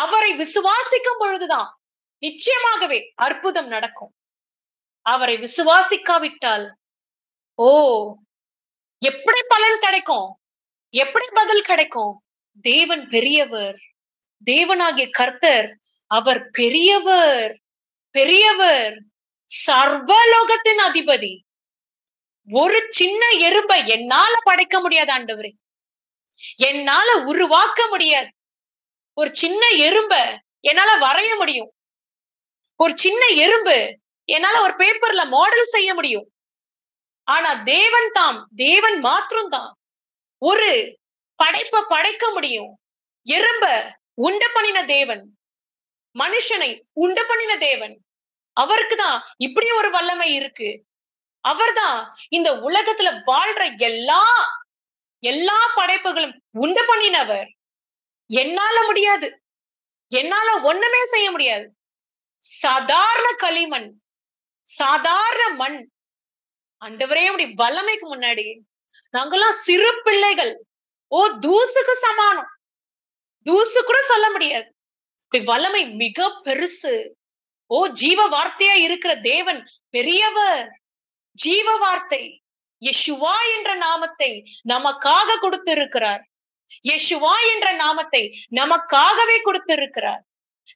அவரை விசுவாசிக்கும் பொழுதுதான் நிச்சயமாகவே அற்புதம் நடக்கும். அவரை விசுவாசிக்காவிட்டால் ஓ எப்படி பலன் கிடைக்கும், எப்படி பதில் கிடைக்கும்? தேவன் பெரியவர், தேவனாகிய கர்த்தர் அவர் பெரியவர், பெரியவர், சர்வலோகத்தின் அதிபதி. ஒரு சின்ன எறும்பை என்னால படைக்க முடியாது ஆண்டவரே, என்னால உருவாக்க முடியாது. ஒரு சின்ன எறும்ப என்னால வரைய முடியும், ஒரு சின்ன எறும்பு என்னால ஒரு பேப்பர்ல மாடல் செய்ய முடியும். ஆனா தேவன் தாம், தேவன் மாத்திரம் தான் ஒரு படைப்பை படைக்க முடியும். எறும்ப உண்டு பண்ணின தேவன், மனுஷனை உண்டு பண்ணின தேவன், அவருக்குதான் இப்படி ஒரு வல்லமை இருக்கு. அவர்தான் இந்த உலகத்துல வாழ்ற எல்லா படைப்புகளும் உண்டு பண்ணினவர். என்னால முடியாது, என்னால ஒண்ணுமே செய்ய முடியாது. சாதாரண களிமண், சாதாரண மண். ஆண்டவரே, உடைய வல்லமைக்கு முன்னாடி நாங்கெல்லாம் சிறு பிள்ளைகள். ஓ தூசுக்கு சமானம், தூசு கூட சொல்ல முடியாது. வல்லமை மிக பெருசு. ஓ ஜீவ வார்த்தையா இருக்கிற தேவன் பெரியவர். ஜீவ வார்த்தை யெஷுவா என்ற நாமத்தை நமக்காக கொடுத்திருக்கிறார். யெஷுவா என்ற நாமத்தை நமக்காகவே கொடுத்திருக்கிறார்.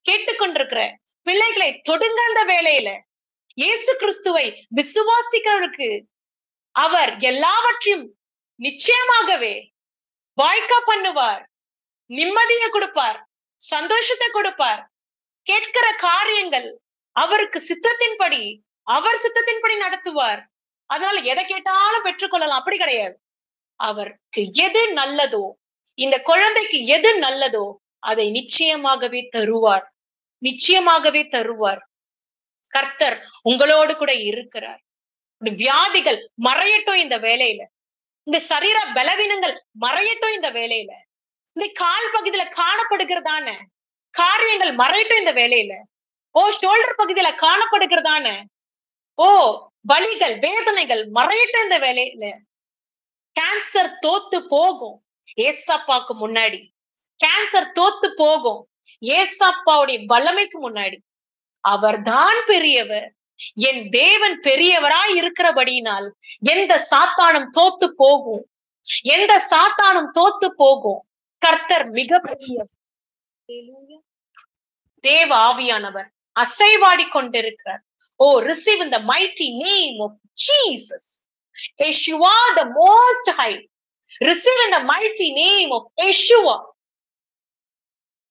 கேட்டுக்கொண்டிருக்கிற பிள்ளைகளை தொடுங்க. அந்த வேளையில இயேசு கிறிஸ்துவை விசுவாசிக்கிறவருக்கு அவர் எல்லாவற்றையும் நிச்சயமாகவே வாய்க்க பண்ணுவார், நிம்மதியை கொடுப்பார், சந்தோஷத்தை கொடுப்பார். கேட்கிற காரியங்கள் அவருக்கு சித்தத்தின்படி, அவர் சித்தத்தின்படி நடத்துவார். அதனால எதை கேட்டாலும் பெற்றுக்கொள்ளலாம், அப்படி கிடையாது. அவருக்கு எது நல்லதோ, இந்த குழந்தைக்கு எது நல்லதோ அதை நிச்சயமாகவே தருவார், நிச்சயமாகவே தருவார். கர்த்தர் உங்களோடு கூட இருக்கிறார். வியாதிகள் மறையட்டும் இந்த வேலையில, இந்த சரீர பலவீனங்கள் மறையட்டும் இந்த வேலையில, இந்த கால் பகுதியில காணப்படுகிறதான காரியங்கள் மறையட்டும் இந்த வேலையில. ஓ ஷோல்டர் பகுதியில காணப்படுகிறதான ஓ வலிகள் வேதனைகள் மறையட்டும் இந்த வேலையில. கேன்சர் தோத்து போகும் ஏசப்பாக்கு முன்னாடி, கேன்சர் தோத்து போகும் ஏசப்பாவுடைய வல்லமைக்கு முன்னாடி. அவர்தான் பெரியவர். என் தேவன் பெரியவராய் இருக்கிறபடியினால் எந்த சாத்தானும் தோத்து போகும், எந்த சாத்தானும் தோத்து போகும். கர்த்தர் மிக பெரியவர். தேவ ஆவியானவர் அசைவாடி கொண்டிருக்கிறார். Oh, receive in the mighty name of Jesus. Yeshua, the Most High. Receive in the mighty name of Yeshua.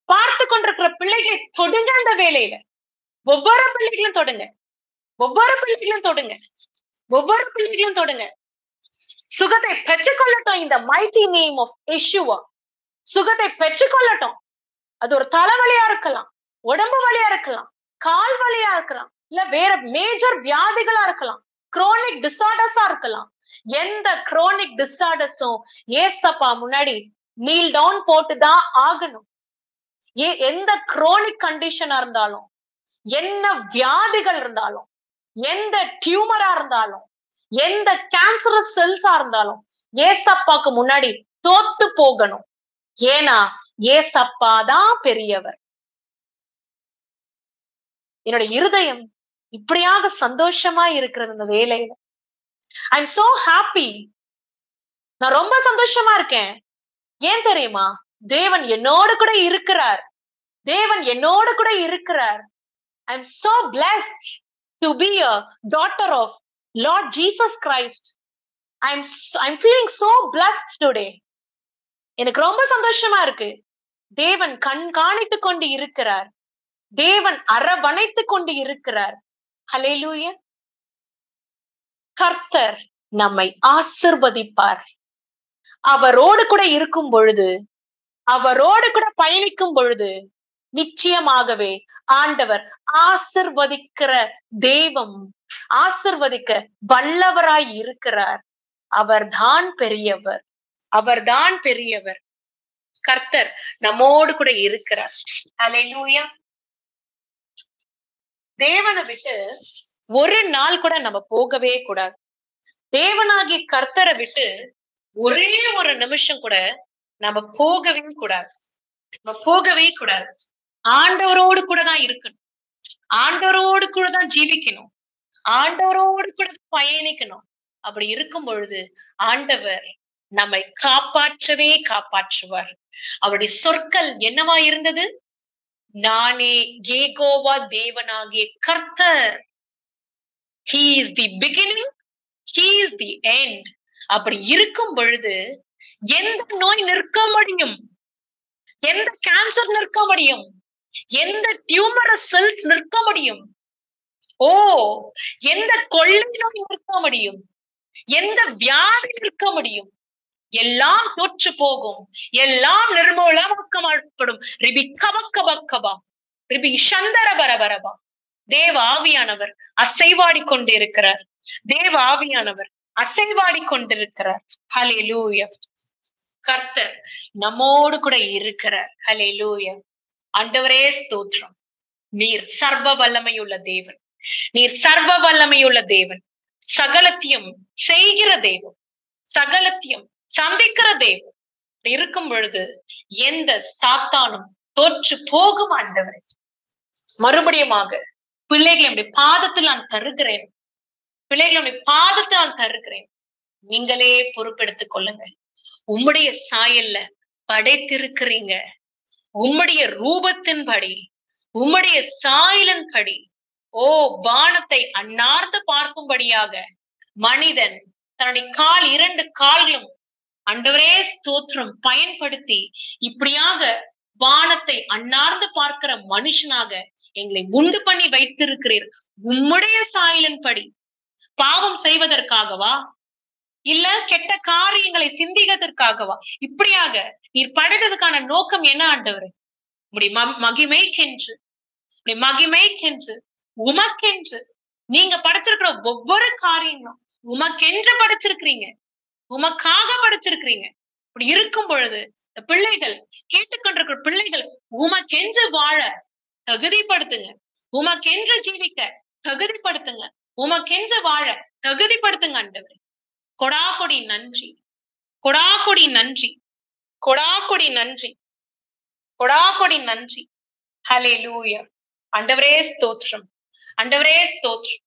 பார்த்து கொண்டிருக்கிற பிள்ளைகளை தொடுங்க. அந்த வேலையில ஒவ்வொரு பிள்ளைகளும் தொடுங்க, ஒவ்வொரு பிள்ளைகளும் தொடுங்க, ஒவ்வொரு பிள்ளைகளும் தொடுங்க. சுகத்தை பெற்றுக்கொள்ளட்டும். இந்த mighty name of Yeshua. சுகத்தை பெற்றுக்கொள்ளட்டும். அது ஒரு தலைவலியா இருக்கலாம், உடம்பு வலியா இருக்கலாம், கால் வலியா இருக்கலாம், இல்ல வேற மேஜர் வியாதிகளா இருக்கலாம், குரோனிக் டிசார்டர்ஸா இருக்கலாம். எந்த குரோனிக் டிசார்டர்ஸும் ஏசப்பா முன்னாடி நீல் டவுன் போட்டுதான் ஆகணும். எந்த குரோனிக் கண்டிஷனா இருந்தாலும், என்ன வியாதிகள் இருந்தாலும், எந்த டியூமரா இருந்தாலும், எந்த கேன்சரஸ் செல்ஸா இருந்தாலும் ஏசப்பாக்கு முன்னாடி தோத்து போகணும். ஏன்னா ஏசப்பா தான் பெரியவர். என்னுடைய இருதயம் இப்படியாக சந்தோஷமா இருக்கிறது இந்த வேலையில. I am so happy. நான் ரொம்ப சந்தோஷமா இருக்கேன். ஏன் தெரியுமா? தேவன் என்னோடு கூட இருக்கிறார். தேவன் என்னோடு கூட இருக்கிறார். I am so blessed to be a daughter of Lord Jesus Christ. I'm feeling so blessed today. எனக்கு ரொம்ப சந்தோஷமா இருக்கு. தேவன் கண்காணித்து கொண்டு இருக்கிறார். தேவன் அரவணைத்து கொண்டு இருக்கிறார். ஹல்லேலூயா. கர்த்தர் நம்மை ஆசீர்வதிப்பார். அவரோடு கூட இருக்கும் பொழுது, அவரோடு கூட பயணிக்கும் பொழுது நிச்சயமாகவே ஆண்டவர் ஆசீர்வதிக்கிற தெய்வம், ஆசீர்வதிக்க வல்லவராய் இருக்கிறார். அவர்தான் பெரியவர், அவர்தான் பெரியவர். கர்த்தர் நம்மோடு கூட இருக்கிறார். ஹல்லேலூயா. தேவனை விட்டு ஒரு நாள் கூட நம்ம போகவே கூடாது. தேவனாகிய கர்த்தரை விட்டு ஒரே ஒரு நிமிஷம் கூட நம்ம போகவே கூடாது. நம்ம போகவே கூடாது. ஆண்டவரோடு கூட தான் இருக்கணும். ஆண்டவரோடு கூட தான் ஜீவிக்கணும். ஆண்டவரோடு கூட பயணிக்கணும். அப்படி இருக்கும் பொழுது ஆண்டவர் நம்மை காப்பாற்றவே காப்பாற்றுவார். அவருடைய சொற்கள் என்னவா இருந்தது? நானே யெகோவா தேவனாகிய கர்த்தர். He is the beginning, he is the end. அப்படி இருக்கும் பொழுது எந்த நோய் நிற்க முடியும்? எந்த கேன்சர் நிற்க முடியும்? எந்த டியூமரஸ் செல்ஸ் நிற்க முடியும்? ஓ, எந்த கொள்ளை நோய் நிற்க முடியும்? எந்த வியாதி நிற்க முடியும்? எல்லாம் தோற்று போகும். எல்லாம் நிர்மூலமாக்கப்படும். ரிபி கபக்கபக்கபா, ரிபி சந்தர பரபரபா. தேவ ஆவியானவர் அசைவாடி கொண்டிருக்கிறார். தேவ ஆவியானவர் அசைவாடி கொண்டிருக்கிறார். ஹல்லேலூயா. கர்த்தர் நம்மோடு கூட இருக்கிறார். ஹல்லேலூயா. ஆண்டவரே ஸ்தோத்திரம். நீர் சர்வ வல்லமையுள்ள தேவன். நீர் சர்வ வல்லமையுள்ள தேவன். சகலத்தையும் செய்கிற தேவன். சகலத்தையும் சந்திக்கிற தேவன். இருக்கும் பொழுது எந்த சாத்தானும் தோற்று போகும். ஆண்டவரே, மறுபடியுமாக பிள்ளைகளை பாதத்தில் நான் தருகிறேன். பிள்ளைகளை பாதத்தில் நான் தருகிறேன். நீங்களே பொறுப்பெடுத்துக் கொள்ளுங்க. உம்முடைய சாயல்ல படைத்திருக்கிறீங்க. உம்முடைய ரூபத்தின்படி, உம்முடைய சாயலின்படி, ஓ, வானத்தை அன்னார்ந்து பார்க்கும்படியாக மனிதன் தன்னுடைய கால், 2 கால்களும் ஆண்டவரே ஸ்தோத்திரம் பயன்படுத்தி இப்படியாக வானத்தை அன்னார்ந்து பார்க்கிற மனுஷனாக எங்களை உண்டு பண்ணி வைத்திருக்கிறீர். உம்முடைய சாயலின்படி. பாவம் செய்வதற்காகவா? இல்ல கெட்ட காரியங்களை சிந்திக்கிறதற்காகவா? இப்படியாக நீர் படைத்ததுக்கான நோக்கம் என்ன ஆண்டவரே? மகிமைக்கென்று, மகிமைக்கென்று, உமக்கென்று நீங்க படைச்சிருக்கிற ஒவ்வொரு காரியங்களும் உமக்கென்று படைச்சிருக்கிறீங்க. உமக்காக படைச்சிருக்கிறீங்க. இப்படி இருக்கும் பொழுது பிள்ளைகள், கேட்டுக்கொண்டிருக்கிற பிள்ளைகள் உமக்கென்று வாழ தகுதிப்படுத்துங்க. உமக்கென்று ஜீவிக்க தகுதிப்படுத்துங்க. உமக்கென்று வாழ தகுதிப்படுத்துங்க ஆண்டவரே. கொடாகொடி நன்றி, கொடாகொடி நன்றி, கொடாகொடி நன்றி, கொடாகொடி நன்றி. ஹல்லேலூயா. ஆண்டவரே ஸ்தோத்திரம், ஆண்டவரே ஸ்தோத்திரம்.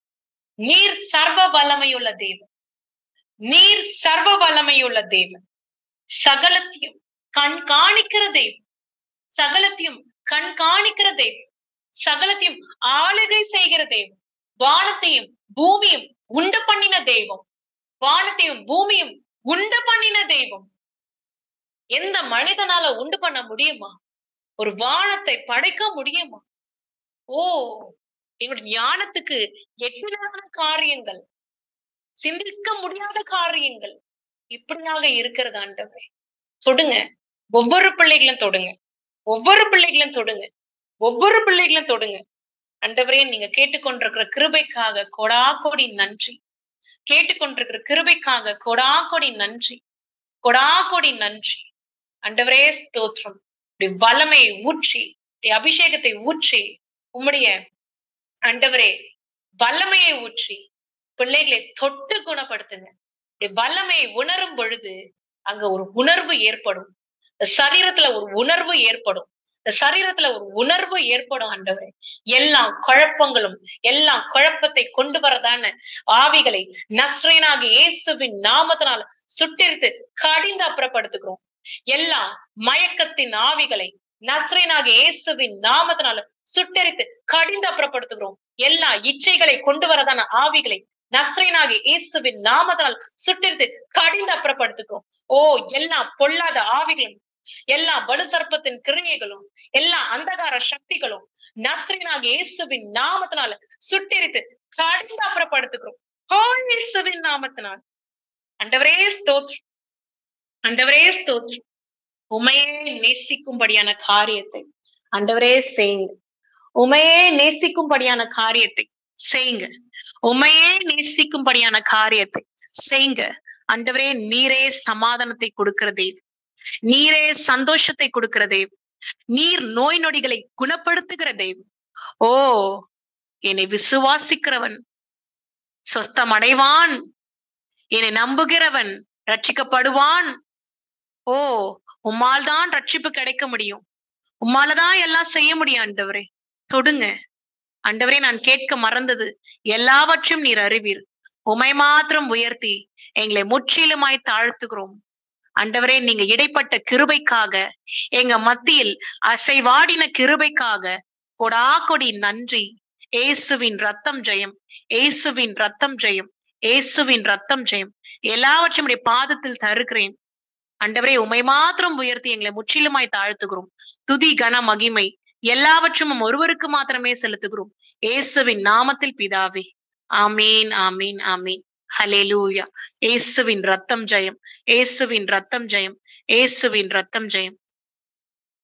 நீர் சர்வ வல்லமையுள்ள தேவன். நீர் சர்வ வல்லமையுள்ள தேவன். சகலத்தையும் கண்காணிக்கிற தேவன். சகலத்தையும் கண்காணிக்கிற தேவன். சகலத்தையும் ஆளுகை செய்கிற தெய்வம், வானத்தையும் பூமியும் உண்டு பண்ணின தெய்வம், வானத்தையும் பூமியும் உண்டு பண்ணின தெய்வம். எந்த மனிதனால உண்டு பண்ண முடியுமா? ஒரு வானத்தை படைக்க முடியுமா? ஓ, எங்களுடைய ஞானத்துக்கு எட்டினாத காரியங்கள், சிந்திக்க முடியாத காரியங்கள் இப்படியாக இருக்கிறது ஆண்டவரே. தொடுங்க, ஒவ்வொரு பிள்ளைகளும் தொடுங்க, ஒவ்வொரு பிள்ளைகளும் தொடுங்க, ஒவ்வொரு பிள்ளைகளும் தொடுங்க. ஆண்டவரே, நீங்க கேட்டுக்கொண்டிருக்கிற கிருபைக்காக கொடா கொடி நன்றி. கேட்டுக்கொண்டிருக்கிற கிருபைக்காக கொடா கொடி நன்றி, கொடா கொடி நன்றி. ஆண்டவரே ஸ்தோத்திரம். வல்லமை ஊற்றி, அபிஷேகத்தை ஊற்றி, உம்முடைய ஆண்டவரே வல்லமையை ஊற்றி பிள்ளைகளை தொட்டு குணப்படுத்துங்க. வல்லமையை உணரும் பொழுது அங்க ஒரு உணர்வு ஏற்படும், சரீரத்துல ஒரு உணர்வு ஏற்படும், சரீரத்துல ஒரு உணர்வு ஏற்படும். ஆண்டவரே, எல்லா குழப்பங்களும், எல்லா குழப்பத்தை கொண்டு வரதான ஆவிகளை நஸ்ரேனாகிய இயேசுவின் நாமத்தினால சுட்டெரித்து கடிந்து அப்புறப்படுத்துகிறோம். எல்லா மயக்கத்தின் ஆவிகளை நஸ்ரேனாகிய இயேசுவின் நாமத்தினால சுட்டெரித்து கடிந்து அப்புறப்படுத்துகிறோம். எல்லா இச்சைகளை கொண்டு வரதான ஆவிகளை நஸ்ரேனாகிய இயேசுவின் நாமத்தினால் சுட்டெரித்து கடிந்து அப்புறப்படுத்துகிறோம். ஓ, எல்லா பொல்லாத ஆவிகளும், எல்லா வலு சர்ப்பத்தின் கிரியைகளும், எல்லா அந்தகார சக்திகளும் நஸ்ரேனாகிய இயேசுவின் நாமத்தினால சுட்டெரித்து கடிந்து அப்புறப்படுத்துகிறோம். இயேசுவின் நாமத்தினால். ஆண்டவரே ஸ்தோத்திரம், ஆண்டவரே ஸ்தோத்திரம். உமையே நேசிக்கும்படியான காரியத்தை ஆண்டவரே செய்யுங்க. உமையே நேசிக்கும்படியான காரியத்தை செய்யுங்க. உமையே நேசிக்கும்படியான காரியத்தை செய்யுங்க. ஆண்டவரே, நீரே சமாதானத்தை கொடுக்கிறதே, நீரே சந்தோஷத்தை கொடுக்கிறதே, நீர் நோய் நொடிகளை குணப்படுத்துகிற தெய்வம். ஓ, என்னை விசுவாசிக்கிறவன் சொஸ்தம் அடைவான், என்னை நம்புகிறவன் ரட்சிக்கப்படுவான். ஓ, உம்மால் தான் ரட்சிப்பு கிடைக்க முடியும், உம்மாலதான் எல்லாம் செய்ய முடியும். ஆண்டவரே தொடுங்க. ஆண்டவரே, நான் கேட்க மறந்தது எல்லாவற்றையும் நீர் அறிவீர். உமை மாத்திரம் உயர்த்தி எங்களை முற்றிலுமாய் தாழ்த்துகிறோம். ஆண்டவரே, நீங்க இடைப்பட்ட கிருபைக்காக, எங்க மத்தியில் அசைவாடின கிருபைக்காக கொடா கொடி நன்றி. இயேசுவின் ரத்தம் ஜெயம், இயேசுவின் ரத்தம் ஜெயம், இயேசுவின் ரத்தம் ஜெயம். எல்லாவற்றையும் பாதத்தில் தருகிறேன். ஆண்டவரே, உமை மாத்திரம் உயர்த்தி எங்களை முற்றிலுமாய் தாழ்த்துகிறோம். துதி கன மகிமை எல்லாவற்றும் ஒருவருக்கு மாத்திரமே செலுத்துகிறோம். இயேசுவின் நாமத்தில் பிதாவே, ஆமீன், ஆமீன், ஆமீன். ஹல்லேலூயா. இயேசுவின் ரத்தம் ஜெயம், இயேசுவின் ரத்தம் ஜெயம், இயேசுவின் ரத்தம் ஜெயம்.